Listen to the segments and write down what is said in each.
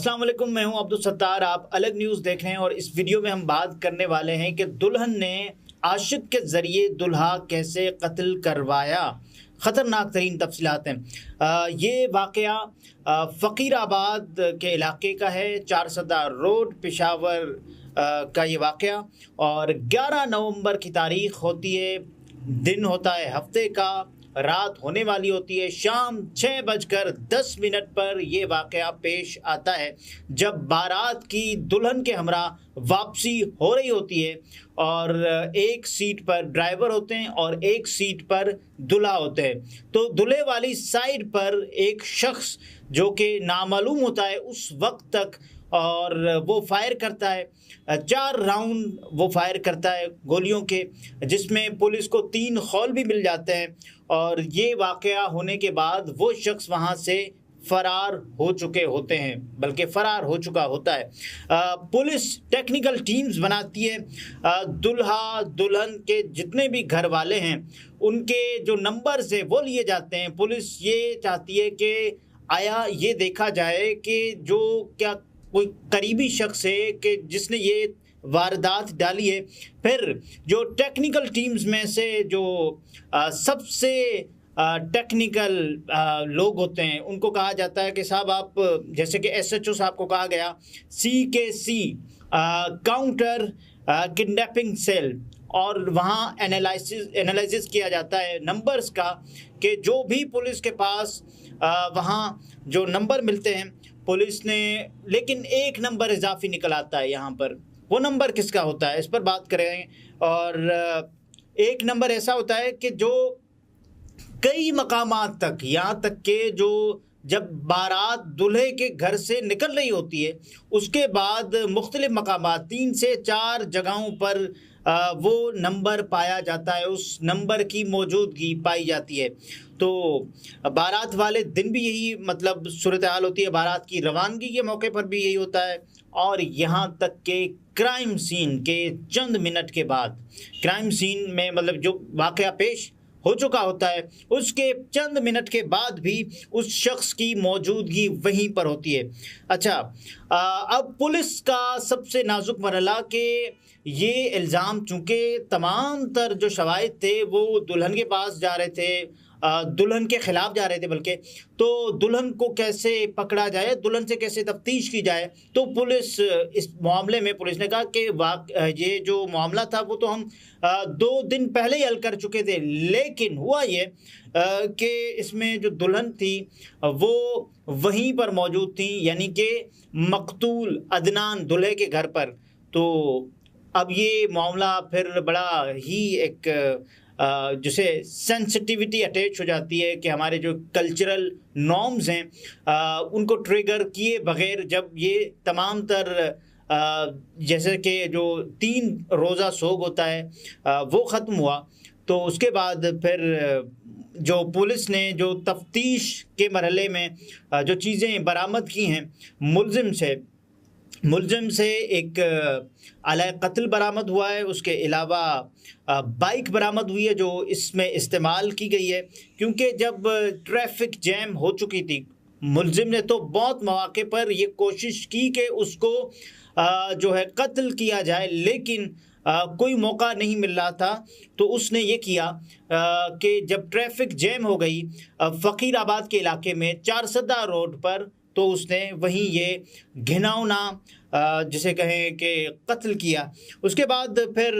अस्सलाम वालेकुम, मैं हूं अब्दुल सत्तार। आप अलग न्यूज़ देख रहे हैं और इस वीडियो में हम बात करने वाले हैं कि दुल्हन ने आशिक के ज़रिए दुल्हा कैसे कत्ल करवाया। ख़तरनाक तरीन तफसीलात हैं। ये वाक़या फ़कीराबाद के इलाके का है, चारसदा रोड, पेशावर का ये वाक़या। और 11 नवंबर की तारीख़ होती है, दिन होता है हफ्ते का, रात होने वाली होती है, शाम 6:10 पर यह वाक़या पेश आता है जब बारात की दुल्हन के हमरा वापसी हो रही होती है और एक सीट पर ड्राइवर होते हैं और एक सीट पर दूल्हा होते हैं। तो दूल्हे वाली साइड पर एक शख्स जो कि नामालूम होता है उस वक्त तक, और वो फायर करता है 4 राउंड वो फायर करता है गोलियों के, जिसमें पुलिस को 3 खौल भी मिल जाते हैं। और ये वाक़या होने के बाद वो शख्स वहाँ से फ़रार हो चुके होते हैं, बल्कि फ़रार हो चुका होता है। पुलिस टेक्निकल टीम्स बनाती है। दुल्हा दुल्हन के जितने भी घर वाले हैं उनके जो नंबर्स हैं वो लिए जाते हैं। पुलिस ये चाहती है कि आया ये देखा जाए कि जो क्या कोई करीबी शख्स है कि जिसने ये वारदात डाली है। फिर जो टेक्निकल टीम्स में से जो सबसे टेक्निकल लोग होते हैं उनको कहा जाता है कि साहब आप, जैसे कि एसएचओ साहब को कहा गया CKC काउंटर किडनैपिंग सेल, और वहाँ एनालिसिस किया जाता है नंबर्स का कि जो भी पुलिस के पास वहाँ जो नंबर मिलते हैं पुलिस ने, लेकिन एक नंबर इजाफी निकल आता है यहाँ पर। वो नंबर किसका होता है इस पर बात करें। और एक नंबर ऐसा होता है कि जो कई मकामात तक, यहाँ तक के जो जब बारात दूल्हे के घर से निकल रही होती है उसके बाद मुख्तलिफ मकामात 3 से 4 जगहों पर वो नंबर पाया जाता है, उस नंबर की मौजूदगी पाई जाती है। तो बारात वाले दिन भी यही मतलब सूरत हाल होती है, बारात की रवानगी के मौके पर भी यही होता है। और यहाँ तक के क्राइम सीन के चंद मिनट के बाद, क्राइम सीन में मतलब जो वाक़या पेश हो चुका होता है उसके चंद मिनट के बाद भी उस शख्स की मौजूदगी वहीं पर होती है। अच्छा, अब पुलिस का सबसे नाजुक मरहला कि ये इल्ज़ाम, चूँकि तमाम तर जो शवाहिद थे वो दुल्हन के पास जा रहे थे, दुल्हन के ख़िलाफ़ जा रहे थे बल्कि, तो दुल्हन को कैसे पकड़ा जाए, दुल्हन से कैसे तफ्तीश की जाए। तो पुलिस इस मामले में पुलिस ने कहा कि ये जो मामला था वो तो हम 2 दिन पहले ही हल कर चुके थे, लेकिन हुआ ये कि इसमें जो दुल्हन थी वो वहीं पर मौजूद थी, यानी कि मकतूल अदनान दूल्हे के घर पर। तो अब ये मामला फिर बड़ा ही एक जिसे सेंसिटिविटी अटैच हो जाती है कि हमारे जो कल्चरल नॉर्म्स हैं उनको ट्रिगर किए बगैर जब ये तमाम तर जैसे कि जो 3 रोज़ा सोग होता है वो ख़त्म हुआ, तो उसके बाद फिर जो पुलिस ने जो तफ्तीश के मरहले में जो चीज़ें बरामद की हैं, मुलजिम से एक आला कत्ल बरामद हुआ है, उसके अलावा बाइक बरामद हुई है जो इसमें इस्तेमाल की गई है। क्योंकि जब ट्रैफिक जैम हो चुकी थी, मुलजिम ने तो बहुत मौके पर ये कोशिश की कि उसको जो है कत्ल किया जाए, लेकिन कोई मौका नहीं मिल रहा था। तो उसने ये किया कि जब ट्रैफिक जैम हो गई फ़कीराबाद के इलाके में चारसदा रोड पर, तो उसने वहीं ये घिनौना जिसे कहें कि कत्ल किया। उसके बाद फिर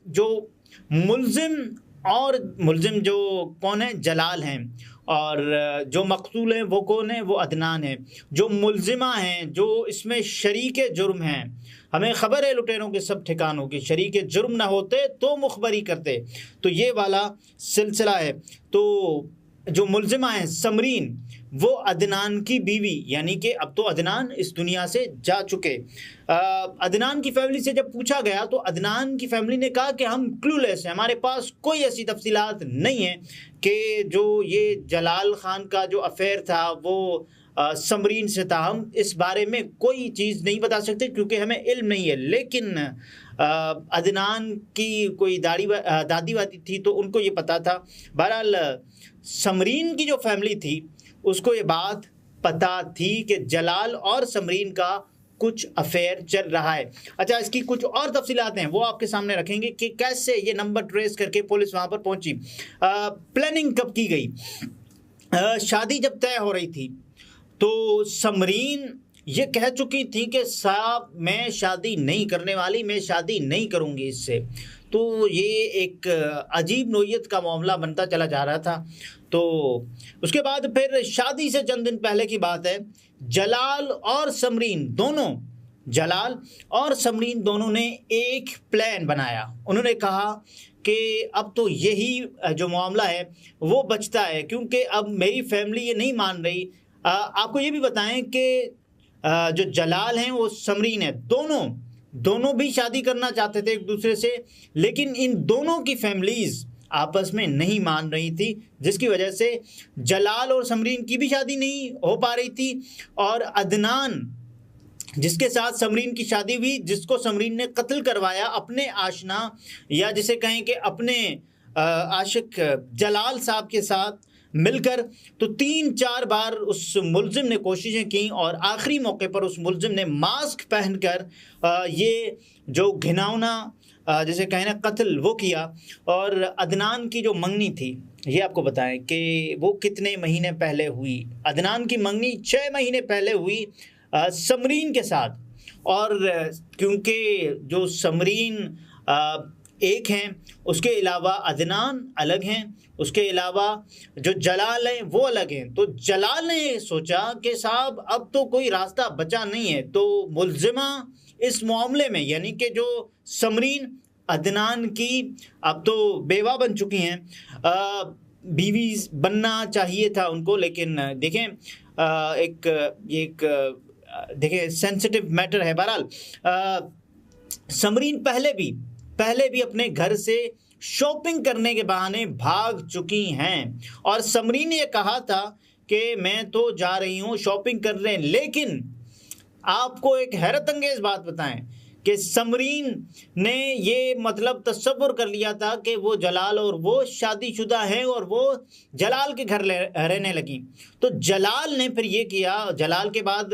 जो मुलजिम जो कौन है, जलाल हैं, और जो मकतूल हैं वो कौन है, वो अदनान है। जो मुलजिमा हैं, जो इसमें शरीक जुर्म हैं, हमें ख़बर है लुटेरों के सब ठिकानों की, शरीक जुर्म ना होते तो मुखबरी करते, तो ये वाला सिलसिला है। तो जो मुलजिमा है समरीन, वो अदनान की बीवी, यानी कि अब तो अदनान इस दुनिया से जा चुके। अदनान की फैमिली से जब पूछा गया तो अदनान की फैमिली ने कहा कि हम क्लूलेस हैं, हमारे पास कोई ऐसी तफसीलात नहीं है कि जो ये जलाल ख़ान का जो अफेयर था वो समरीन से था, हम इस बारे में कोई चीज़ नहीं बता सकते क्योंकि हमें इल्म नहीं है। लेकिन अदनान की कोई दादी वादी थी तो उनको ये पता था। बहरहाल समरीन की जो फैमिली थी उसको ये बात पता थी कि जलाल और समरीन का कुछ अफेयर चल रहा है। अच्छा, इसकी कुछ और तफसीलात हैं वो आपके सामने रखेंगे कि कैसे ये नंबर ट्रेस करके पुलिस वहां पर पहुंची। प्लानिंग कब की गई? शादी जब तय हो रही थी तो समरीन ये कह चुकी थी कि साहब मैं शादी नहीं करने वाली, मैं शादी नहीं करूंगी इससे। तो ये एक अजीब नोयत का मामला बनता चला जा रहा था। तो उसके बाद फिर शादी से चंद दिन पहले की बात है, जलाल और समरीन दोनों ने एक प्लान बनाया। उन्होंने कहा कि अब तो यही जो मामला है वो बचता है, क्योंकि अब मेरी फैमिली ये नहीं मान रही। आपको ये भी बताएं कि जो जलाल हैं वो समरीन है, दोनों भी शादी करना चाहते थे एक दूसरे से, लेकिन इन दोनों की फैमिलीज आपस में नहीं मान रही थी, जिसकी वजह से जलाल और समरीन की भी शादी नहीं हो पा रही थी। और अदनान जिसके साथ समरीन की शादी हुई, जिसको समरीन ने कत्ल करवाया अपने आशना या जिसे कहें कि अपने आशिक जलाल साहब के साथ मिलकर, तो 3-4 बार उस मुलजिम ने कोशिशें की और आखिरी मौके पर उस मुलजिम ने मास्क पहनकर ये जो घिनौना जैसे कहें ना कत्ल वो किया। और अदनान की जो मंगनी थी, ये आपको बताएं कि वो कितने महीने पहले हुई। अदनान की मंगनी 6 महीने पहले हुई समरीन के साथ। और क्योंकि जो समरीन एक हैं, उसके अलावा अदनान अलग हैं, उसके अलावा जो जलाल हैं वो अलग हैं, तो जलाल ने सोचा कि साहब अब तो कोई रास्ता बचा नहीं है। तो मुलजिमा इस मामले में यानी कि जो समरीन अदनान की अब तो बेवा बन चुकी हैं, बीवी बनना चाहिए था उनको, लेकिन देखें देखें सेंसिटिव मैटर है। बहरहाल समरीन पहले भी अपने घर से शॉपिंग करने के बहाने भाग चुकी हैं और समरीन ने कहा था कि मैं तो जा रही हूं शॉपिंग करने। लेकिन आपको एक हैरत अंगेज बात बताएं कि समरीन ने ये मतलब तस्वुर कर लिया था कि वो जलाल और वो शादीशुदा हैं और वो जलाल के घर रहने लगी। तो जलाल ने फिर ये किया, जलाल के बाद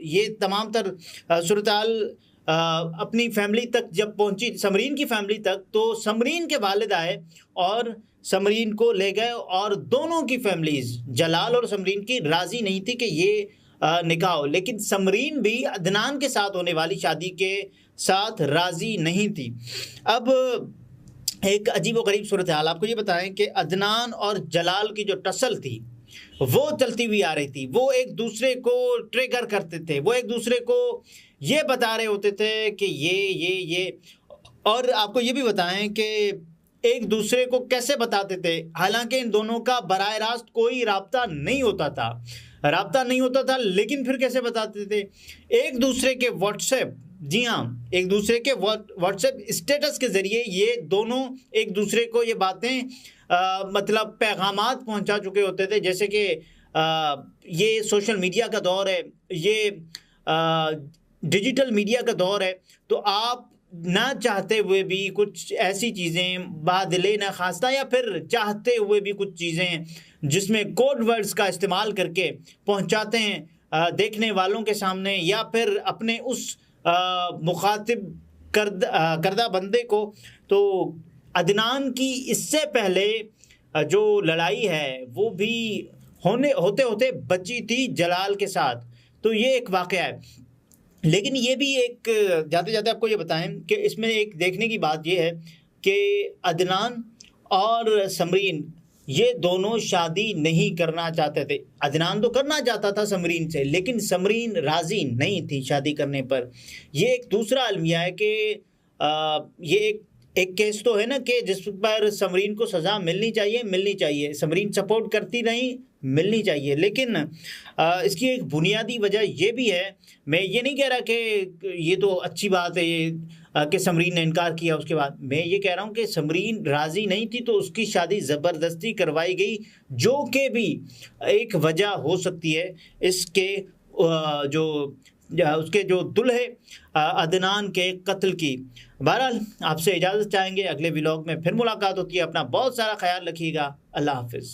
ये तमाम तर सूरत-ए-हाल अपनी फैमिली तक जब पहुंची, समरीन की फैमिली तक, तो समरीन के वालिद आए और समरीन को ले गए और दोनों की फैमिलीज जलाल और समरीन की राज़ी नहीं थी कि ये निकाह हो। लेकिन समरीन भी अदनान के साथ होने वाली शादी के साथ राज़ी नहीं थी। अब एक अजीब व गरीब सूरत हाल, आपको ये बताएं कि अदनान और जलाल की जो टसल थी वो चलती हुई आ रही थी। वो एक दूसरे को ट्रिगर करते थे, वो एक दूसरे को ये बता रहे होते थे कि ये और आपको ये भी बताएं कि एक दूसरे को कैसे बताते थे। हालांकि इन दोनों का बराह रास्त कोई राब्ता नहीं होता था, लेकिन फिर कैसे बताते थे? एक दूसरे के व्हाट्सएप, जी हाँ, एक दूसरे के व्हाट्सएप स्टेटस के ज़रिए ये दोनों एक दूसरे को ये बातें मतलब पैगामात पहुंचा चुके होते थे। जैसे कि ये सोशल मीडिया का दौर है, ये डिजिटल मीडिया का दौर है, तो आप ना चाहते हुए भी कुछ ऐसी चीज़ें बादले ना खास्ता या फिर चाहते हुए भी कुछ चीज़ें जिसमें कोड वर्ड्स का इस्तेमाल करके पहुंचाते हैं देखने वालों के सामने या फिर अपने उस मुखातिब करदा बंदे को। तो अदनान की इससे पहले जो लड़ाई है वो भी होते होते बची थी जलाल के साथ। तो ये एक वाक़या है। लेकिन ये भी एक जाते जाते आपको ये बताएं कि इसमें एक देखने की बात ये है कि अदनान और समरीन ये दोनों शादी नहीं करना चाहते थे। अदनान तो करना चाहता था समरीन से, लेकिन समरीन राज़ी नहीं थी शादी करने पर। ये एक दूसरा अलमिया है कि ये एक केस तो है ना कि जिस पर समरीन को सज़ा मिलनी चाहिए, समरीन सपोर्ट करती नहीं, मिलनी चाहिए। लेकिन इसकी एक बुनियादी वजह ये भी है, मैं ये नहीं कह रहा कि ये तो अच्छी बात है ये कि समरीन ने इनकार किया उसके बाद, मैं ये कह रहा हूँ कि समरीन राज़ी नहीं थी तो उसकी शादी ज़बरदस्ती करवाई गई, जो कि भी एक वजह हो सकती है इसके उसके जो दुल्हे अदनान के कत्ल की। बहरहाल आपसे इजाज़त चाहेंगे, अगले व्लॉग में फिर मुलाकात होती है। अपना बहुत सारा ख्याल रखिएगा। अल्लाह हाफिज़।